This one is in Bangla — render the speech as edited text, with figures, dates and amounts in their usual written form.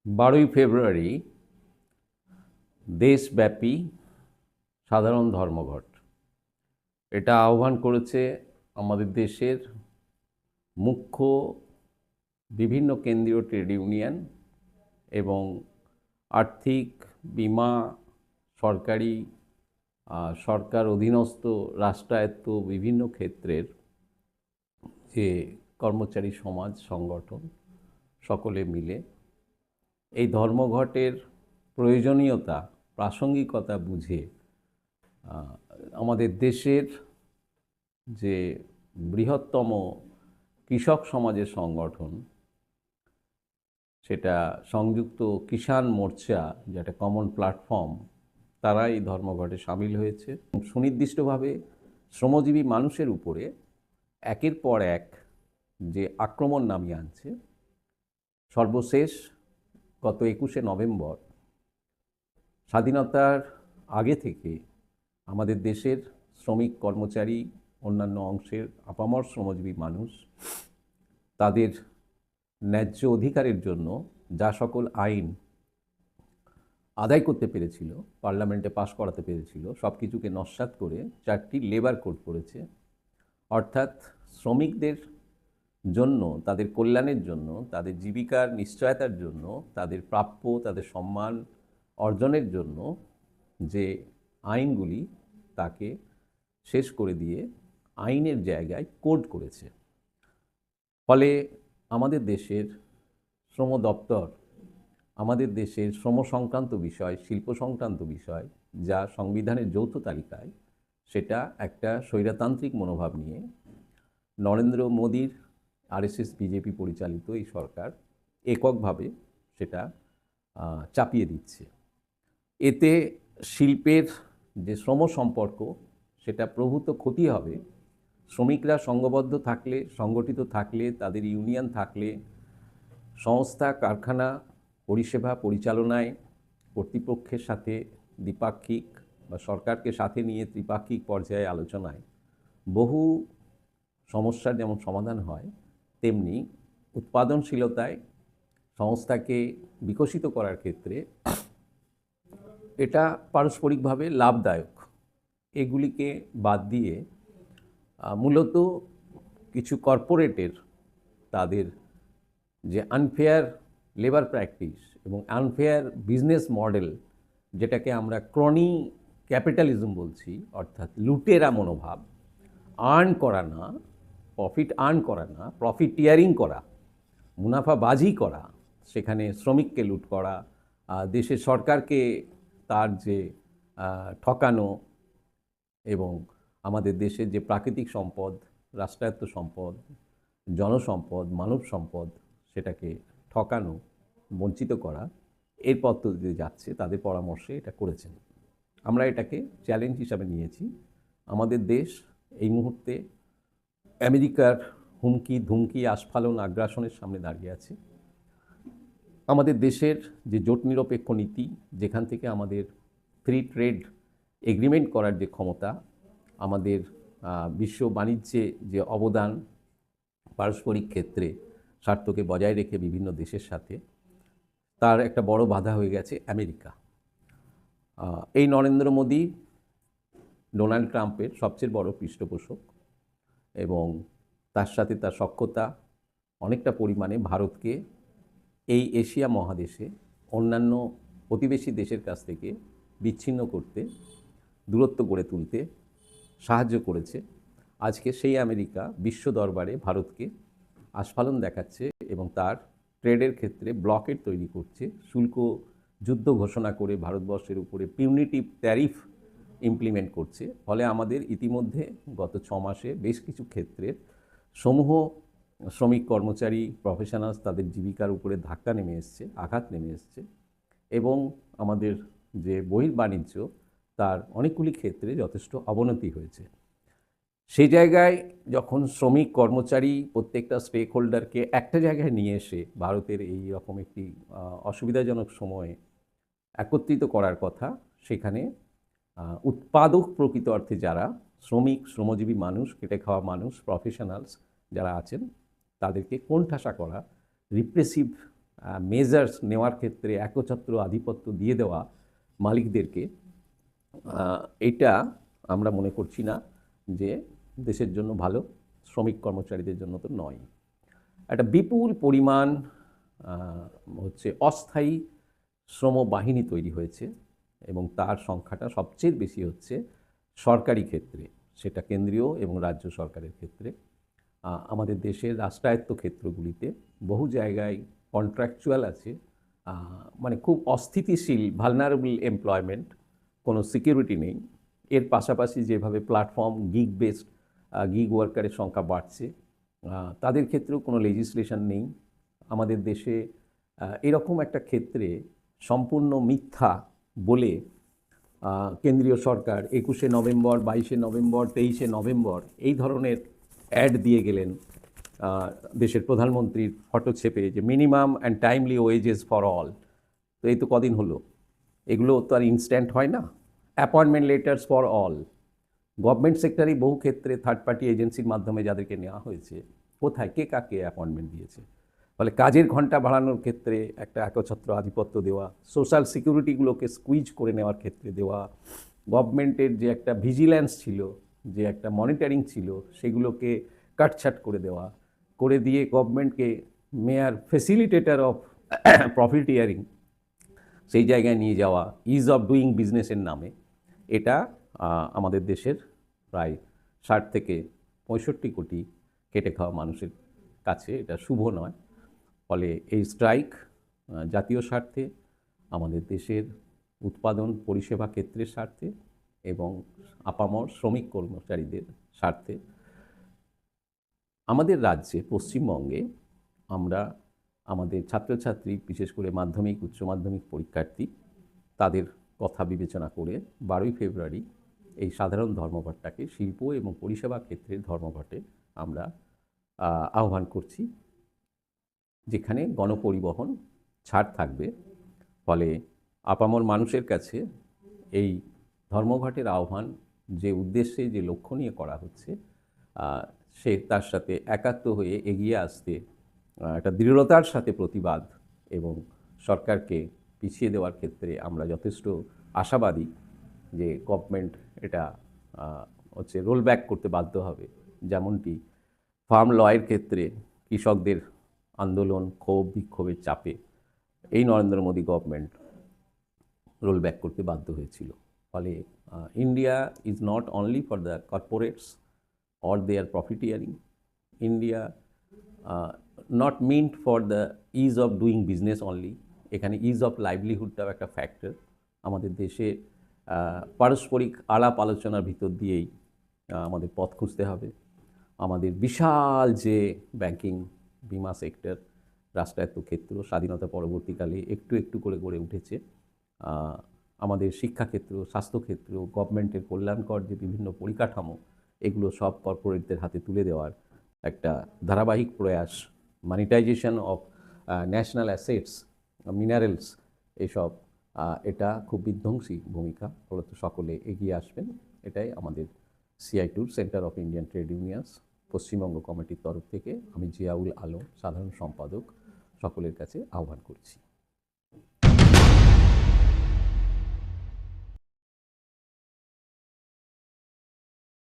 12ই ফেব্রুয়ারি দেশব্যাপী সাধারণ ধর্মঘট। এটা আহ্বান করেছে আমাদের দেশের মুখ্য বিভিন্ন কেন্দ্রীয় ট্রেড ইউনিয়ন এবং আর্থিক, বীমা, সরকারি, সরকার অধীনস্থ রাষ্ট্রায়ত্ত বিভিন্ন ক্ষেত্রের যে কর্মচারী সমাজ সংগঠন সকলে মিলে এই ধর্মঘটের প্রয়োজনীয়তা, প্রাসঙ্গিকতা বুঝে আমাদের দেশের যে বৃহত্তম কৃষক সমাজের সংগঠন, সেটা সংযুক্ত কিষাণ মোর্চা, যেটা কমন প্ল্যাটফর্ম, তারা এই ধর্মঘটে সামিল হয়েছে। সুনির্দিষ্টভাবে শ্রমজীবী মানুষের উপরে একের পর এক যে আক্রমণ নামিয়ে আনছে, সর্বশেষ গত 21শে নভেম্বর স্বাধীনতার আগে থেকে আমাদের দেশের শ্রমিক, কর্মচারী, অন্যান্য অংশের আপামর শ্রমজীবী মানুষ তাদের ন্যায্য অধিকারের জন্য যা সকল আইন আদায় করতে পেরেছিল, পার্লামেন্টে পাশ করাতে পেরেছিল, সব কিছুকে নস্যাৎ করে 4টি লেবার কোড করেছে। অর্থাৎ শ্রমিকদের জন্য, তাদের কল্যাণের জন্য, তাদের জীবিকার নিশ্চয়তার জন্য, তাদের প্রাপ্য, তাদের সম্মান অর্জনের জন্য যে আইনগুলি, তাকে শেষ করে দিয়ে আইনের জায়গায় কোড করেছে। ফলে আমাদের দেশের শ্রম দপ্তর, আমাদের দেশের শ্রম সংক্রান্ত বিষয়, শিল্প সংক্রান্ত বিষয়, যা সংবিধানের যৌথ তালিকায়, সেটা একটা স্বৈরতান্ত্রিক মনোভাব নিয়ে নরেন্দ্র মোদীর আরএসএস বিজেপি পরিচালিত এই সরকার এককভাবে সেটা চাপিয়ে দিচ্ছে। এতে শিল্পের যে শ্রম সম্পর্ক, সেটা প্রভূত ক্ষতি হবে। শ্রমিকরা সংঘবদ্ধ থাকলে, সংগঠিত থাকলে, তাদের ইউনিয়ন থাকলে, সংস্থা, কারখানা, পরিষেবা পরিচালনায় কর্তৃপক্ষের সাথে দ্বিপাক্ষিক বা সরকারকে সাথে নিয়ে ত্রিপাক্ষিক পর্যায়ে আলোচনায় বহু সমস্যার যেমন সমাধান হয়, তেমনি উৎপাদনশীলতায় সংস্থাকে বিকশিত করার ক্ষেত্রে এটা পারস্পরিকভাবে লাভদায়ক। এগুলিকে বাদ দিয়ে মূলত কিছু কর্পোরেটের তাদের যে আনফেয়ার লেবার প্র্যাকটিস এবং আনফেয়ার বিজনেস মডেল, যেটাকে আমরা ক্রনি ক্যাপিটালিজম বলছি, অর্থাৎ লুটেরা মনোভাব, আর্ন করা না, প্রফিট আর্ন করা না, প্রফিটিয়ারিং করা, মুনাফাবাজি করা, সেখানে শ্রমিককে লুট করা, দেশের সরকারকে তার যে ঠকানো, এবং আমাদের দেশের যে প্রাকৃতিক সম্পদ, রাষ্ট্রায়ত্ত সম্পদ, জনসম্পদ, মানব সম্পদ, সেটাকে ঠকানো, বঞ্চিত করা, এর পদ্ধতিতে যাচ্ছে। তাদের পরামর্শে এটা করেছেন। আমরা এটাকে চ্যালেঞ্জ হিসাবে নিয়েছি। আমাদের দেশ এই মুহূর্তে আমেরিকার হুমকি, ধুমকি, আস্ফালন, আগ্রাসনের সামনে দাঁড়িয়ে আছে। আমাদের দেশের যে জোট নিরপেক্ষ নীতি, যেখান থেকে আমাদের ফ্রি ট্রেড এগ্রিমেন্ট করার যে ক্ষমতা, আমাদের বিশ্ব বাণিজ্যে যে অবদান, পারস্পরিক ক্ষেত্রে স্বার্থকে বজায় রেখে বিভিন্ন দেশের সাথে, তার একটা বড় বাধা হয়ে গেছে আমেরিকা। এই নরেন্দ্র মোদী ডোনাল্ড ট্রাম্পের সবচেয়ে বড় পৃষ্ঠপোষক, এবং তার সাথে তার সখ্যতা অনেকটা পরিমাণে ভারতকে এই এশিয়া মহাদেশে অন্যান্য প্রতিবেশী দেশের কাছ থেকে বিচ্ছিন্ন করতে, দূরত্ব গড়ে তুলতে সাহায্য করেছে। আজকে সেই আমেরিকা বিশ্ব দরবারে ভারতকে আস্ফালন দেখাচ্ছে এবং তার ট্রেডের ক্ষেত্রে ব্লকেট তৈরি করছে, শুল্ক যুদ্ধ ঘোষণা করে ভারতবর্ষের উপরে পিউনিটিভ ট্যারিফ ইমপ্লিমেন্ট করছে। ফলে আমাদের ইতিমধ্যে গত 6 মাসে বেশ কিছু ক্ষেত্রে সমূহ শ্রমিক, কর্মচারী, প্রফেশনালস, তাদের জীবিকার উপরে ধাক্কা নেমে এসছে, আঘাত নেমে এসছে, এবং আমাদের যে বহির্বাণিজ্য, তার অনেকগুলি ক্ষেত্রে যথেষ্ট অবনতি হয়েছে। সেই জায়গায় যখন শ্রমিক, কর্মচারী, প্রত্যেকটা স্টেক হোল্ডারকে একটা জায়গায় নিয়ে এসে ভারতের এই রকম একটি অসুবিধাজনক সময়ে একত্রিত করার কথা, সেখানে উৎপাদক প্রকৃত অর্থে যারা শ্রমিক, শ্রমজীবী মানুষ, খেটে খাওয়া মানুষ, প্রফেশনালস যারা আছেন, তাদেরকে কোণঠাসা করা, রিপ্রেসিভ মেজার্স নেওয়ার ক্ষেত্রে একচ্ছত্র আধিপত্য দিয়ে দেওয়া মালিকদেরকে, এটা আমরা মনে করছি না যে দেশের জন্য ভালো, শ্রমিক কর্মচারীদের জন্য তো নয়। একটা বিপুল পরিমাণ হচ্ছে অস্থায়ী শ্রম বাহিনী তৈরি হয়েছে এবং তার সংখ্যাটা সবচেয়ে বেশি হচ্ছে সরকারি ক্ষেত্রে, সেটা কেন্দ্রীয় এবং রাজ্য সরকারের ক্ষেত্রে। আমাদের দেশের রাষ্ট্রায়ত্ত ক্ষেত্রগুলিতে বহু জায়গায় কন্ট্রাকচুয়াল আছে, মানে খুব অস্থিতিশীল ভালনারেবল এমপ্লয়মেন্ট, কোনো সিকিউরিটি নেই। এর পাশাপাশি যেভাবে প্ল্যাটফর্ম গিগ বেসড গিগ ওয়ার্কারের সংখ্যা বাড়ছে, তাদের ক্ষেত্রেও কোনো লেজিসলেশন নেই। আমাদের দেশে এরকম একটা ক্ষেত্রে সম্পূর্ণ মিথ্যা বলে কেন্দ্রীয় সরকার 21শে নভেম্বর, 22শে নভেম্বর, 23শে নভেম্বর এই ধরনের অ্যাড দিয়ে গেলেন দেশের প্রধানমন্ত্রীর ফটো ছেপে, যে minimum and timely wages for all. তো এই তো কদিন হলো, এগুলো তো আর ইনস্ট্যান্ট হয় না। Appointment letters for all, government সেক্টরেই বহু ক্ষেত্রে থার্ড পার্টি এজেন্সির মাধ্যমে যাদেরকে নেওয়া হয়েছে, কোথায় কে কাকে অ্যাপয়েন্টমেন্ট দিয়েছে? ফলে কাজের ঘন্টা বাড়ানোর ক্ষেত্রে একটা একচ্ছত্র আধিপত্য দেওয়া, সোশ্যাল সিকিউরিটিগুলোকে স্কুইজ করে নেওয়ার ক্ষেত্রে দেওয়া, গভর্নমেন্টের যে একটা ভিজিল্যান্স ছিল, যে একটা মনিটরিং ছিল, সেগুলোকে কাটছাট করে দেওয়া, করে দিয়ে গভর্নমেন্টকে মেয়ার ফেসিলিটেটর অফ প্রফিটিয়ারিং সেই জায়গায় নিয়ে যাওয়া, ইজ অফ ডুইং বিজনেসের নামে। এটা আমাদের দেশের প্রায় 60 থেকে 65 কোটি খেটে খাওয়া মানুষের কাছে এটা শুভ নয়। ফলে এই স্ট্রাইক জাতীয় স্বার্থে, আমাদের দেশের উৎপাদন পরিষেবা ক্ষেত্রের স্বার্থে এবং আপামর শ্রমিক কর্মচারীদের স্বার্থে। আমাদের রাজ্যে পশ্চিমবঙ্গে আমরা আমাদের ছাত্রছাত্রী, বিশেষ করে মাধ্যমিক উচ্চ মাধ্যমিক পরীক্ষার্থী, তাদের কথা বিবেচনা করে 12ই ফেব্রুয়ারি এই সাধারণ ধর্মঘটটাকে শিল্প এবং পরিষেবা ক্ষেত্রের ধর্মঘটে আমরা আহ্বান করছি, যেখানে গণপরিবহন ছাড় থাকবে। ফলে আপামর মানুষের কাছে এই ধর্মঘটের আহ্বান যে উদ্দেশ্যে, যে লক্ষ্য নিয়ে করা হচ্ছে, সে তার সাথে একাত্ম হয়ে এগিয়ে আসতে একটা দৃঢ়তার সাথে প্রতিবাদ এবং সরকারকে পিছিয়ে দেওয়ার ক্ষেত্রে আমরা যথেষ্ট আশাবাদী যে গভর্নমেন্ট এটা হচ্ছে রোল ব্যাক করতে বাধ্য হবে। যেমনটি ফার্ম লয়ের ক্ষেত্রে কৃষকদের আন্দোলন, ক্ষোভ, বিক্ষোভের চাপে এই Narendra Modi government roll back করতে বাধ্য হয়েছিল। ফলে India is not only for the corporates or their profiteering. India not meant for the ease of doing business only. এখানে ইজ অফ লাইভলিহুডটাও একটা ফ্যাক্টর। আমাদের দেশে পারস্পরিক আলাপ আলোচনার ভিতর দিয়েই আমাদের পথ খুঁজতে হবে। আমাদের বিশাল যে ব্যাংকিং, বিমা সেক্টর, রাষ্ট্রায়ত্ত ক্ষেত্র স্বাধীনতা পরবর্তীকালে একটু একটু করে গড়ে উঠেছে। আমাদের শিক্ষাক্ষেত্র, স্বাস্থ্যক্ষেত্র, গভর্নমেন্টের কল্যাণকর যে বিভিন্ন পরিকাঠামো, এগুলো সব কর্পোরেটদের হাতে তুলে দেওয়ার একটা ধারাবাহিক প্রয়াস, monetisation of national assets, minerals, এসব এটা খুব বিধ্বংসী ভূমিকা। ফলত সকলে এগিয়ে আসবেন, এটাই আমাদের CI2 centre of Indian trade unions Paschimbanga কমিটির তরফ থেকে আমি জিয়াউল আলম, সাধারণ সম্পাদক, সকলের কাছে আহ্বান করছি।